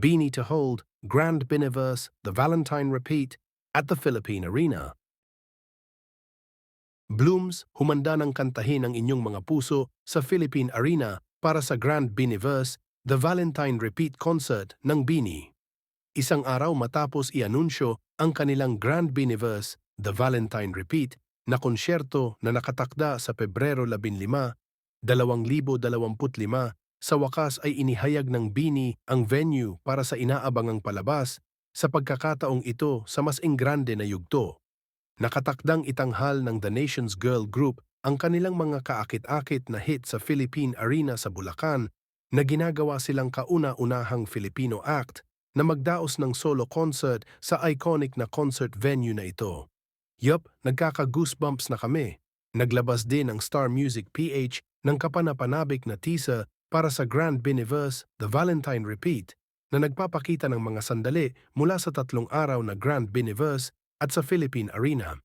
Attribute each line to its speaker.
Speaker 1: Beanie to Hold, Grand Biniverse, The Valentine Repeat, at the Philippine Arena. Blooms, humanda ng kantahin ang inyong mga puso sa Philippine Arena para sa Grand Biniverse, The Valentine Repeat Concert ng Beanie. Isang araw matapos i-anunsyo ang kanilang Grand Biniverse, The Valentine Repeat, na konsyerto na nakatakda sa Pebrero 15, 2025, sa wakas ay inihayag ng Beanie ang venue para sa inaabangang palabas sa pagkakataong ito sa mas enggrande na yugto. Nakatakdang itanghal ng The Nation's Girl Group ang kanilang mga kaakit-akit na hit sa Philippine Arena sa Bulacan na ginagawa silang kauna-unahang Filipino act na magdaos ng solo concert sa iconic na concert venue na ito. Yup, nagkaka-goosebumps na kami. Naglabas din ang Star Music PH ng kapanapanabik na teaser para sa Grand Biniverse, The Valentine Repeat, na nagpapakita ng mga sandali mula sa 3 araw na Grand Biniverse at sa Philippine Arena.